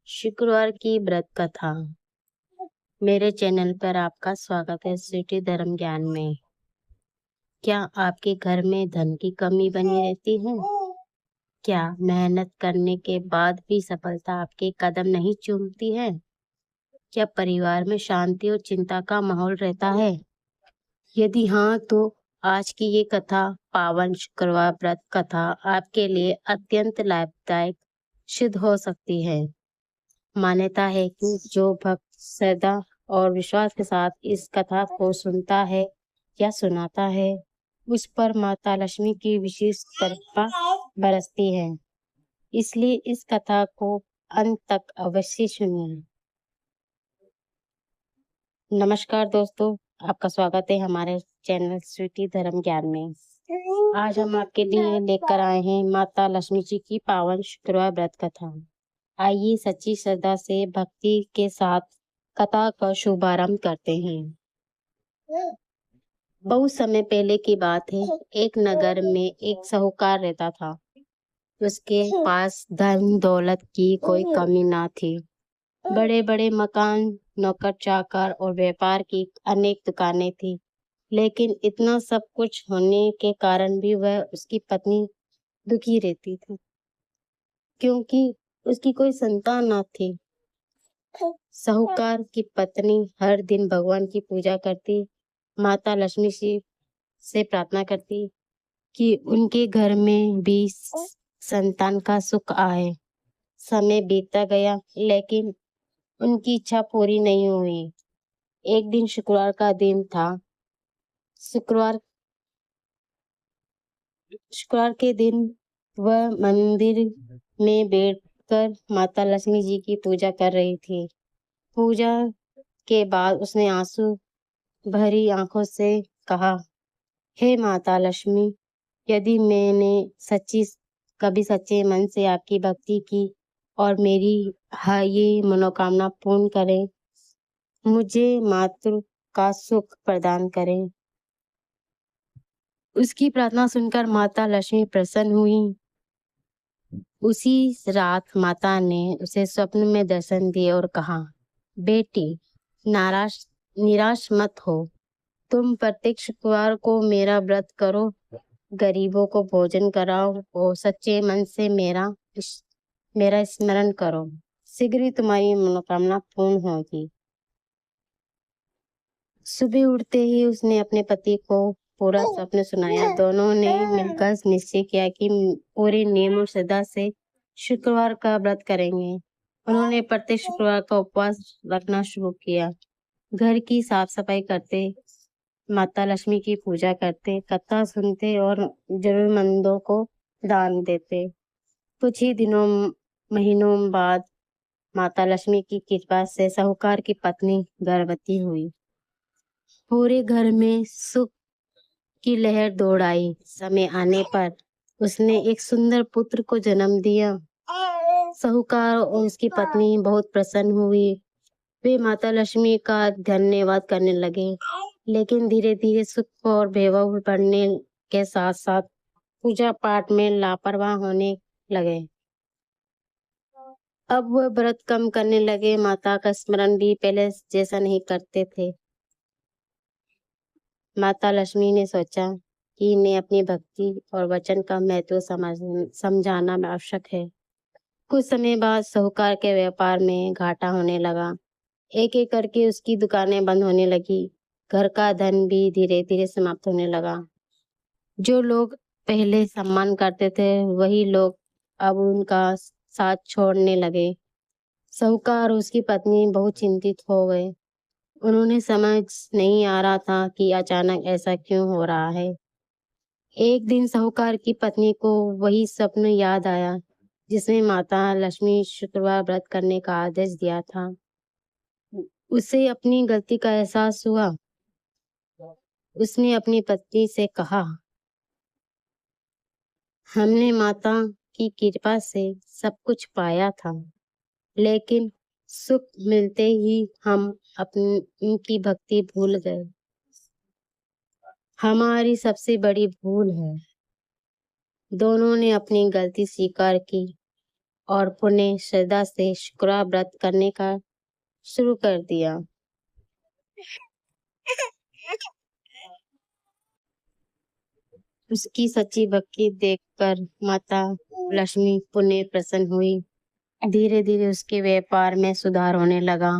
शुक्रवार की व्रत कथा। मेरे चैनल पर आपका स्वागत है सिटी धर्म ज्ञान में। क्या आपके घर में धन की कमी बनी रहती है? क्या मेहनत करने के बाद भी सफलता आपके कदम नहीं चूमती है? क्या परिवार में शांति और चिंता का माहौल रहता है? यदि हाँ, तो आज की ये कथा, पावन शुक्रवार व्रत कथा, आपके लिए अत्यंत लाभदायक सिद्ध हो सकती है। मान्यता है कि जो भक्त श्रद्धा और विश्वास के साथ इस कथा को सुनता है या सुनाता है, उस पर माता लक्ष्मी की विशेष कृपा बरसती है। इसलिए इस कथा को अंत तक अवश्य सुनिए। नमस्कार दोस्तों, आपका स्वागत है हमारे चैनल स्वीटी धर्म ज्ञान में। आज हम आपके लिए लेकर आए हैं माता लक्ष्मी जी की पावन शुक्रवार व्रत कथा। आइए सच्ची श्रद्धा से भक्ति के साथ कथा का शुभारंभ करते हैं। बहुत समय पहले की बात है। एक नगर में एक साहूकार रहता था। उसके पास धन दौलत की कोई कमी ना थी। बड़े बड़े मकान, नौकर चाकर और व्यापार की अनेक दुकानें थी। लेकिन इतना सब कुछ होने के कारण भी वह उसकी पत्नी दुखी रहती थी, क्योंकि उसकी कोई संतान न थी। साहूकार की पत्नी हर दिन भगवान की पूजा करती, माता लक्ष्मी से प्रार्थना करती कि उनके घर में भी संतान का सुख आए। समय बीतता गया, लेकिन उनकी इच्छा पूरी नहीं हुई। एक दिन शुक्रवार का दिन था। शुक्रवार के दिन वह मंदिर में बैठकर माता लक्ष्मी जी की पूजा कर रही थी। पूजा के बाद उसने आंसू भरी आंखों से कहा, हे माता लक्ष्मी, यदि मैंने कभी सच्चे मन से आपकी भक्ति की और मेरी ये मनोकामना पूर्ण करें, मुझे मातृ का सुख प्रदान करें। उसकी प्रार्थना सुनकर माता लक्ष्मी प्रसन्न हुई। उसी रात माता ने उसे स्वप्न में दर्शन दिए और कहा, बेटी, निराश मत हो। तुम प्रत्येक शुक्रवार को मेरा व्रत करो, गरीबों को भोजन कराओ और सच्चे मन से मेरा स्मरण करो। शीघ्र ही तुम्हारी मनोकामना पूर्ण होगी। सुबह उठते ही उसने अपने पति को पूरा स्वप्न सुनाया। दोनों ने मिलकर निश्चय किया कि पूरे नियम और श्रद्धा से शुक्रवार का व्रत करेंगे। उन्होंने प्रत्येक शुक्रवार का उपवास रखना शुरू किया। घर की साफ सफाई करते, माता लक्ष्मी की पूजा करते, कथा सुनते और जरूरतमंदों को दान देते। कुछ ही महीनों बाद माता लक्ष्मी की कृपा से साहूकार की पत्नी गर्भवती हुई। पूरे घर में सुख की लहर दौड़ आई। समय आने पर उसने एक सुंदर पुत्र को जन्म दिया। साहूकार और उसकी पत्नी बहुत प्रसन्न हुई। वे माता लक्ष्मी का धन्यवाद करने लगे। लेकिन धीरे धीरे सुख और वैभव बढ़ने के साथ साथ पूजा पाठ में लापरवाह होने लगे। अब वह व्रत कम करने लगे। माता का स्मरण भी पहले जैसा नहीं करते थे। माता लक्ष्मी ने सोचा कि इन्हें अपनी भक्ति और वचन का महत्व समझाना आवश्यक है। कुछ समय बाद साहूकार के व्यापार में घाटा होने लगा। एक एक करके उसकी दुकानें बंद होने लगी। घर का धन भी धीरे धीरे समाप्त होने लगा। जो लोग पहले सम्मान करते थे, वही लोग अब उनका साथ छोड़ने लगे। साहूकार और उसकी पत्नी बहुत चिंतित हो गए। उन्होंने समझ नहीं आ रहा था कि अचानक ऐसा क्यों हो रहा है। एक दिन साहूकार की पत्नी को वही स्वप्न याद आया जिसमें माता लक्ष्मी शुक्रवार व्रत करने का आदेश दिया था। उसे अपनी गलती का एहसास हुआ। उसने अपनी पत्नी से कहा, हमने माता की कृपा से सब कुछ पाया था, लेकिन सुख मिलते ही हम उनकी भक्ति भूल गए। हमारी सबसे बड़ी भूल है। दोनों ने अपनी गलती स्वीकार की और पुण्य श्रद्धा से शुक्रवार व्रत करने का शुरू कर दिया। उसकी सच्ची भक्ति देखकर माता लक्ष्मी पुण्य प्रसन्न हुई। धीरे धीरे उसके व्यापार में सुधार होने लगा।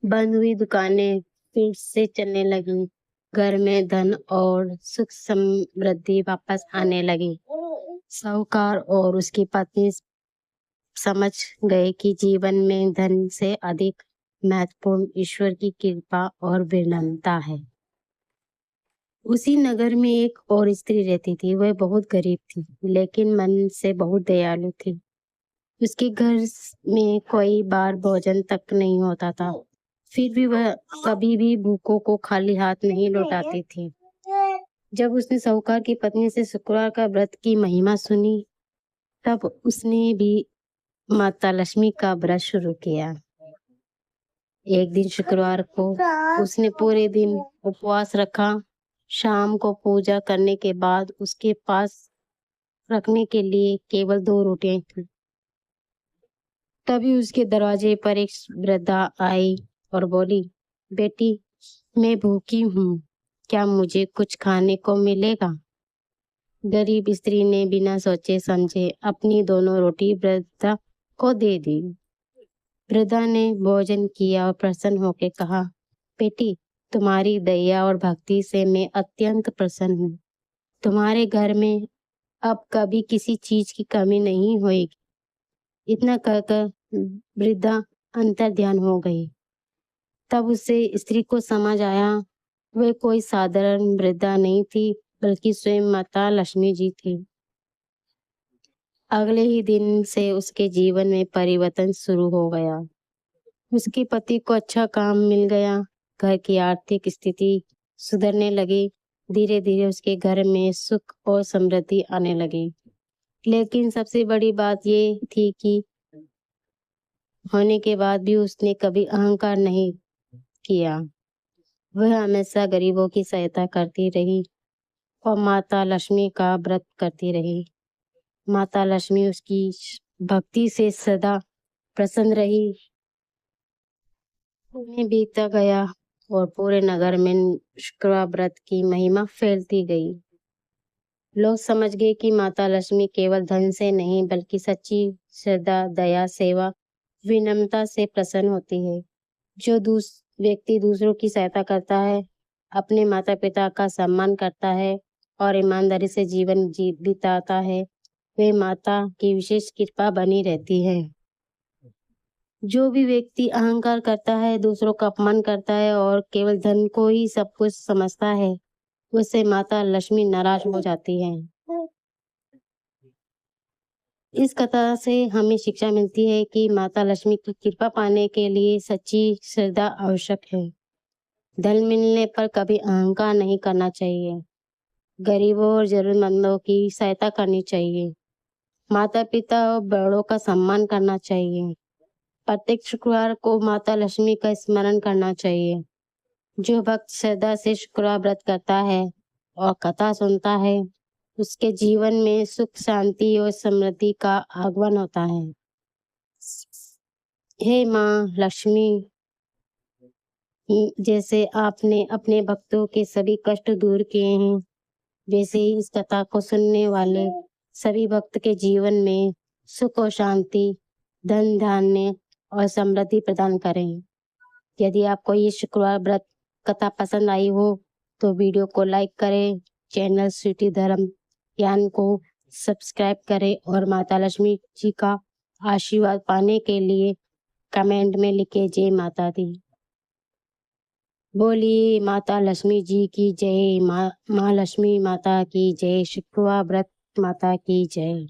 बंद हुई दुकानें फिर से चलने लगी। घर में धन और सुख समृद्धि वापस आने लगी। साहूकार और उसकी पत्नी समझ गए कि जीवन में धन से अधिक महत्वपूर्ण ईश्वर की कृपा और विनम्रता है। उसी नगर में एक और स्त्री रहती थी। वह बहुत गरीब थी, लेकिन मन से बहुत दयालु थी। उसके घर में कोई बार भोजन तक नहीं होता था, फिर भी वह कभी भी भूखों को खाली हाथ नहीं लौटाती थी। जब उसने साहूकार की पत्नी से शुक्रवार का व्रत की महिमा सुनी, तब उसने भी माता लक्ष्मी का व्रत शुरू किया। एक दिन शुक्रवार को उसने पूरे दिन उपवास रखा। शाम को पूजा करने के बाद उसके पास रखने के लिए केवल 2 रोटियां थी। तभी उसके दरवाजे पर एक वृद्धा आई और बोली, बेटी, मैं भूखी हूँ, क्या मुझे कुछ खाने को मिलेगा? गरीब स्त्री ने बिना सोचे समझे अपनी दोनों रोटी वृद्धा को दे दी। वृद्धा ने भोजन किया और प्रसन्न होकर कहा, बेटी, तुम्हारी दया और भक्ति से मैं अत्यंत प्रसन्न हूँ। तुम्हारे घर में अब कभी किसी चीज की कमी नहीं होगी। इतना कहकर वृद्धा अंतर ध्यान हो गई। तब उसे स्त्री को समझ आया, वह कोई साधारण वृद्धा नहीं थी, बल्कि स्वयं माता लक्ष्मी जी थी। अगले ही दिन से उसके जीवन में परिवर्तन शुरू हो गया। उसके पति को अच्छा काम मिल गया। घर की आर्थिक स्थिति सुधरने लगी। धीरे धीरे उसके घर में सुख और समृद्धि आने लगी। लेकिन सबसे बड़ी बात ये थी कि होने के बाद भी उसने कभी अहंकार नहीं किया। वह हमेशा गरीबों की सहायता करती रही और माता लक्ष्मी का व्रत करती रही। माता लक्ष्मी उसकी भक्ति से सदा प्रसन्न रही। में बीता गया और पूरे नगर में शुक्रवार व्रत की महिमा फैलती गई। लोग समझ गए कि माता लक्ष्मी केवल धन से नहीं, बल्कि सच्ची श्रद्धा, दया, सेवा, विनम्रता से प्रसन्न होती है। जो व्यक्ति दूसरों की सहायता करता है, अपने माता पिता का सम्मान करता है और ईमानदारी से जीवन बिताता है, वे माता की विशेष कृपा बनी रहती है। जो भी व्यक्ति अहंकार करता है, दूसरों का अपमान करता है और केवल धन को ही सब कुछ समझता है, उससे माता लक्ष्मी नाराज हो जाती है। इस कथा से हमें शिक्षा मिलती है कि माता लक्ष्मी की कृपा पाने के लिए सच्ची श्रद्धा आवश्यक है। धन मिलने पर कभी अहंकार नहीं करना चाहिए। गरीबों और जरूरतमंदों की सहायता करनी चाहिए। माता पिता और बड़ों का सम्मान करना चाहिए। प्रत्येक शुक्रवार को माता लक्ष्मी का स्मरण करना चाहिए। जो भक्त श्रद्धा से शुक्रवार व्रत करता है और कथा सुनता है, उसके जीवन में सुख, शांति और समृद्धि का आगमन होता है। हे माँ लक्ष्मी, जैसे आपने अपने भक्तों के सभी कष्ट दूर किए हैं, वैसे ही इस कथा को सुनने वाले सभी भक्त के जीवन में सुख और शांति, धन धान्य और समृद्धि प्रदान करें। यदि आपको ये शुक्रवार व्रत कथा पसंद आई हो तो वीडियो को लाइक करें, चैनल स्वीटी धर्म ज्ञान को सब्सक्राइब करें और माता लक्ष्मी जी का आशीर्वाद पाने के लिए कमेंट में लिखे जय माता दी। बोलिए माता लक्ष्मी जी की जय। माँ लक्ष्मी माता की जय। शुक्रवार व्रत माता की जय।